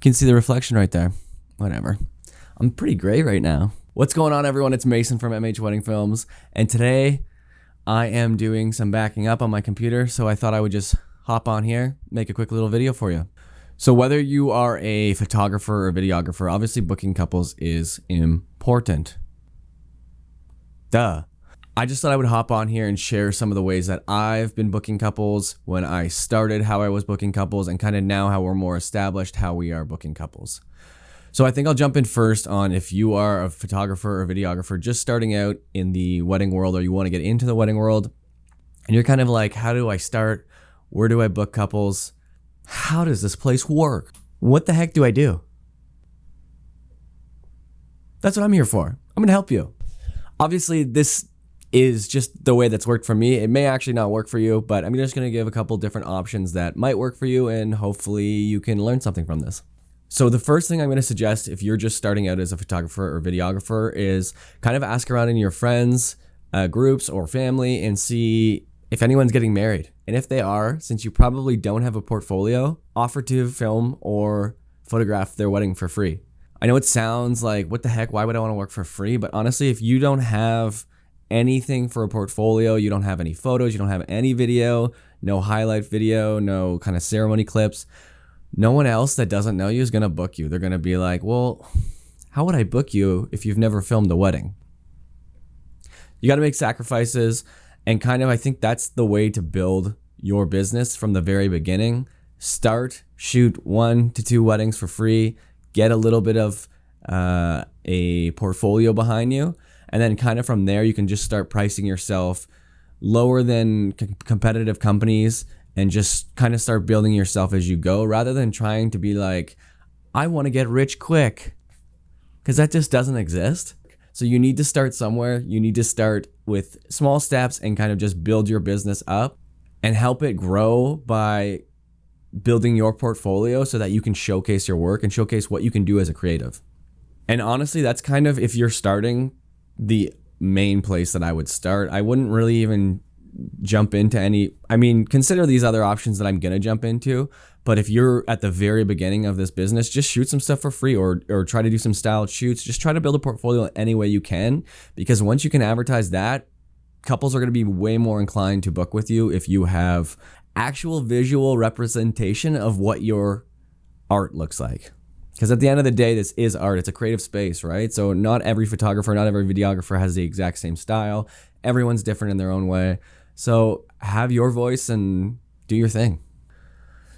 can see the reflection right there. Whatever. I'm pretty gray right now. What's going on, everyone? It's Mason from MH Wedding Films, and today I am doing some backing up on my computer, so I thought I would just hop on here, make a quick little video for you. So whether you are a photographer or videographer, obviously booking couples is important. Duh. I just thought I would hop on here and share some of the ways that I've been booking couples, when I started, how I was booking couples, and kind of now how we're more established, how we are booking couples. So I think I'll jump in first on if you are a photographer or videographer just starting out in the wedding world, or you want to get into the wedding world, and you're kind of like, how do I start? Where do I book couples? How does this place work? What the heck do I do? That's what I'm here for. I'm going to help you. Obviously, this is just the way that's worked for me. It may actually not work for you, but I'm just going to give a couple different options that might work for you, and hopefully you can learn something from this. So the first thing I'm going to suggest if you're just starting out as a photographer or videographer is kind of ask around in your friends, groups, or family and see if anyone's getting married. And if they are, since you probably don't have a portfolio, offer to film or photograph their wedding for free. I know it sounds like, what the heck, why would I want to work for free? But honestly, if you don't have anything for a portfolio, you don't have any photos, you don't have any video, no highlight video, no kind of ceremony clips, no one else that doesn't know you is going to book you. They're going to be like, well, how would I book you if you've never filmed a wedding? You got to make sacrifices, and kind of, I think that's the way to build your business from the very beginning. Start, shoot 1 to 2 weddings for free, get a little bit of a portfolio behind you, and then kind of from there, you can just start pricing yourself lower than competitive companies and just kind of start building yourself as you go, rather than trying to be like, I want to get rich quick, because that just doesn't exist. So you need to start somewhere. You need to start with small steps and kind of just build your business up and help it grow by building your portfolio so that you can showcase your work and showcase what you can do as a creative. And honestly, that's kind of, if you're starting, the main place that I would start. I wouldn't really even jump into consider these other options that I'm going to jump into. But if you're at the very beginning of this business, just shoot some stuff for free, or try to do some styled shoots. Just try to build a portfolio any way you can, because once you can advertise that, couples are going to be way more inclined to book with you if you have actual visual representation of what your art looks like. Because at the end of the day, this is art. It's a creative space, right? So not every photographer, not every videographer has the exact same style. Everyone's different in their own way. So have your voice and do your thing.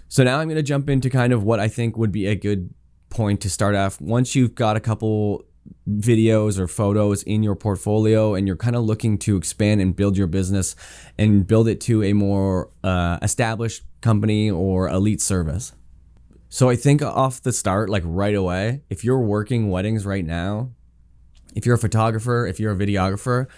So now I'm going to jump into kind of what I think would be a good point to start off. Once you've got a couple videos or photos in your portfolio and you're kind of looking to expand and build your business and build it to a more established company or elite service. So I think off the start, like right away, if you're working weddings right now, if you're a photographer, if you're a videographer,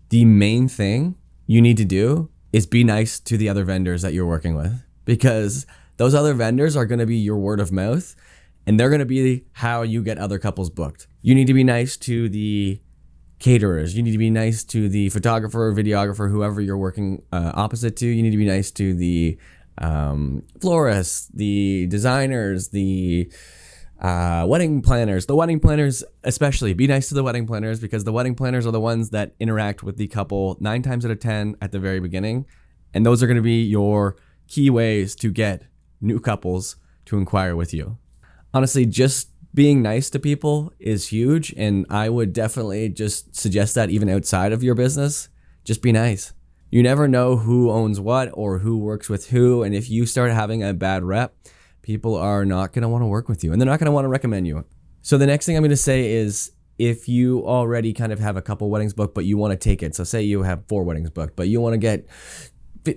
the main thing you need to do is be nice to the other vendors that you're working with, because those other vendors are going to be your word of mouth, and they're going to be how you get other couples booked. You need to be nice to the caterers. You need to be nice to the photographer, videographer, whoever you're working opposite to. You need to be nice to the florists, the designers, the wedding planners. The wedding planners especially. Be nice to the wedding planners, because the wedding planners are the ones that interact with the couple 9 times out of 10 at the very beginning. And those are going to be your key ways to get new couples to inquire with you. Honestly, just being nice to people is huge, and I would definitely just suggest that even outside of your business. Just be nice. You never know who owns what or who works with who, and if you start having a bad rep, people are not going to want to work with you, and they're not going to want to recommend you. So the next thing I'm going to say is, if you already kind of have a couple weddings booked, but you want to take it, so say you have 4 weddings booked, but you want to get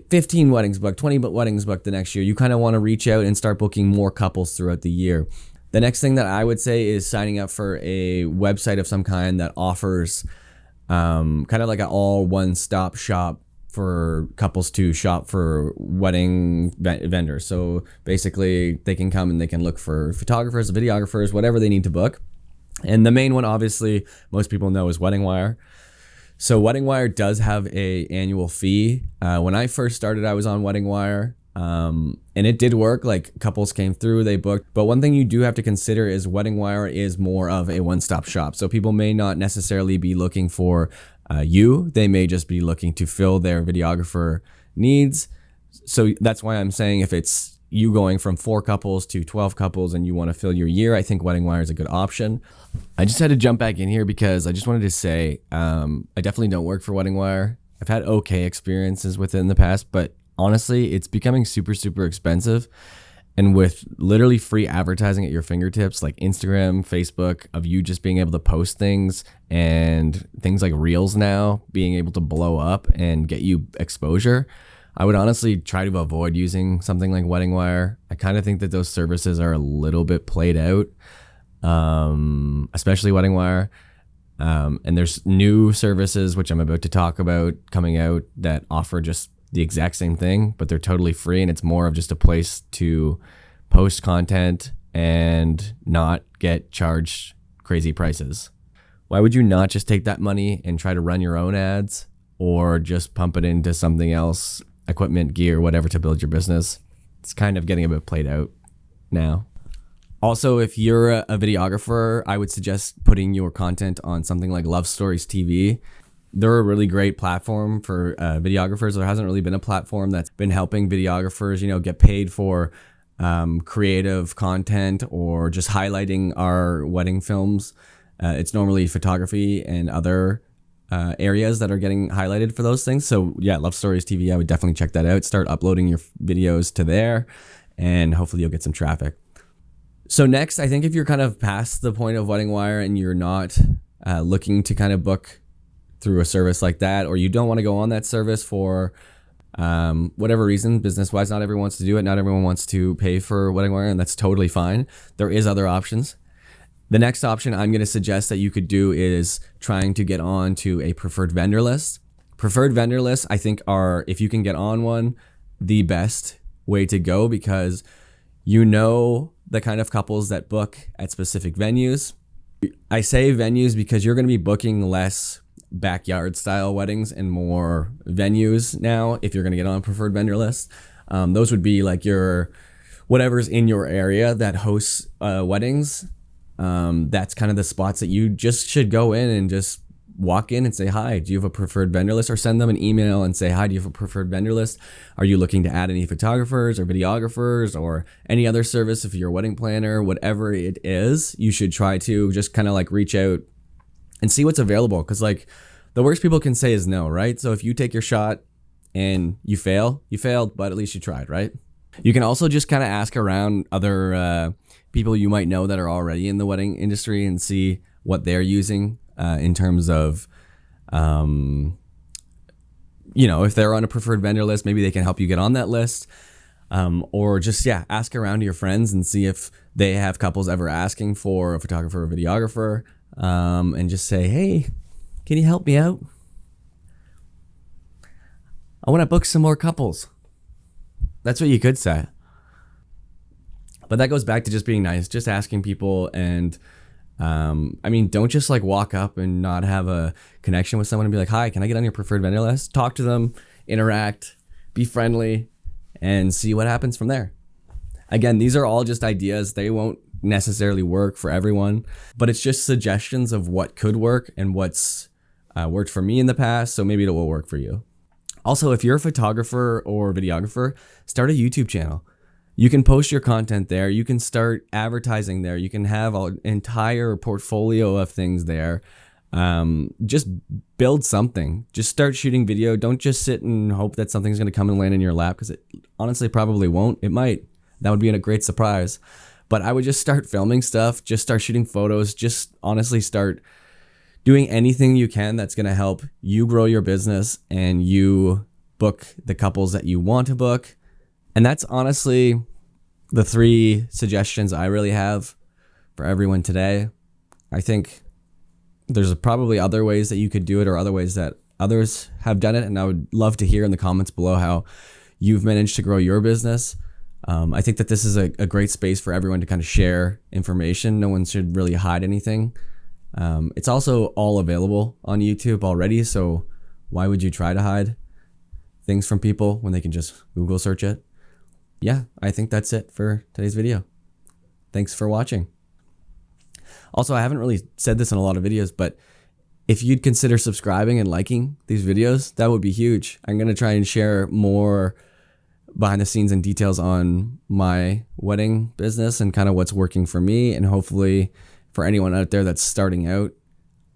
15 weddings booked, 20 weddings booked the next year, you kind of want to reach out and start booking more couples throughout the year. The next thing that I would say is signing up for a website of some kind that offers kind of like an all one-stop shop for couples to shop for wedding vendors. So basically they can come and they can look for photographers, videographers, whatever they need to book. And the main one, obviously, most people know is WeddingWire. So WeddingWire does have a annual fee. When I first started, I was on WeddingWire. And it did work. Like couples came through, they booked. But one thing you do have to consider is Wedding Wire is more of a one-stop shop. So people may not necessarily be looking for you. They may just be looking to fill their videographer needs. So that's why I'm saying if it's you going from 4 couples to 12 couples and you want to fill your year, I think Wedding Wire is a good option. I just had to jump back in here because I just wanted to say I definitely don't work for Wedding Wire. I've had okay experiences with it in the past, but honestly, it's becoming super, super expensive. And with literally free advertising at your fingertips, like Instagram, Facebook, of you just being able to post things and things like Reels now being able to blow up and get you exposure, I would honestly try to avoid using something like Wedding Wire. I kind of think that those services are a little bit played out, especially Wedding Wire. And there's new services, which I'm about to talk about, coming out that offer just the exact same thing, but they're totally free, and it's more of just a place to post content and not get charged crazy prices. Why would you not just take that money and try to run your own ads or just pump it into something else, equipment, gear, whatever, to build your business? It's kind of getting a bit played out now. Also, if you're a videographer, I would suggest putting your content on something like Love Stories TV. They're a really great platform for videographers. There hasn't really been a platform that's been helping videographers, get paid for creative content or just highlighting our wedding films. It's normally photography and other areas that are getting highlighted for those things. So yeah, Love Stories TV, I would definitely check that out. Start uploading your videos to there, and hopefully you'll get some traffic. So next, I think if you're kind of past the point of Wedding Wire and you're not looking to kind of book through a service like that, or you don't want to go on that service for whatever reason, business-wise, not everyone wants to do it. Not everyone wants to pay for Wedding Wire, and that's totally fine. There is other options. The next option I'm going to suggest that you could do is trying to get on to a preferred vendor list. Preferred vendor lists, I think, are, if you can get on one, the best way to go, because you know the kind of couples that book at specific venues. I say venues because you're going to be booking less backyard style weddings and more venues now if you're going to get on a preferred vendor list. Those would be like your whatever's in your area that hosts weddings. That's kind of the spots that you just should go in and just walk in and say, hi, do you have a preferred vendor list? Or send them an email and say, hi, do you have a preferred vendor list? Are you looking to add any photographers or videographers or any other service if you're a wedding planner? Whatever it is, you should try to just kind of like reach out and see what's available. Because like the worst people can say is no, right? So if you take your shot and you fail, you failed, but at least you tried, right? You can also just kind of ask around other people you might know that are already in the wedding industry and see what they're using in terms of, if they're on a preferred vendor list, maybe they can help you get on that list. Or just, ask around to your friends and see if they have couples ever asking for a photographer or videographer. And just say, hey, can you help me out? I want to book some more couples. That's what you could say. But that goes back to just being nice, just asking people. And don't just like walk up and not have a connection with someone and be like, hi, can I get on your preferred vendor list? Talk to them, interact, be friendly, and see what happens from there. Again, these are all just ideas. They won't necessarily work for everyone, but it's just suggestions of what could work and what's worked for me in the past, so maybe it will work for you. Also, if you're a photographer or videographer, start a YouTube channel. You can post your content there. You can start advertising there. You can have an entire portfolio of things there. Just build something. Just start shooting video. Don't just sit and hope that something's going to come and land in your lap, because it honestly probably won't. It might. That would be a great surprise. But I would just start filming stuff. Just start shooting photos. Just honestly start doing anything you can that's going to help you grow your business and you book the couples that you want to book. And that's honestly the 3 suggestions I really have for everyone today. I think there's probably other ways that you could do it, or other ways that others have done it. And I would love to hear in the comments below how you've managed to grow your business. I think that this is a great space for everyone to kind of share information. No one should really hide anything. It's also all available on YouTube already, so why would you try to hide things from people when they can just Google search it? yeah, I think that's it for today's video. Thanks for watching. Also, I haven't really said this in a lot of videos, but if you'd consider subscribing and liking these videos, that would be huge. I'm going to try and share more behind the scenes and details on my wedding business and kind of what's working for me, and hopefully for anyone out there that's starting out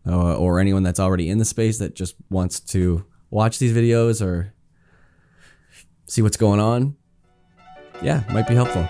or anyone that's already in the space that just wants to watch these videos or see what's going on, yeah, might be helpful.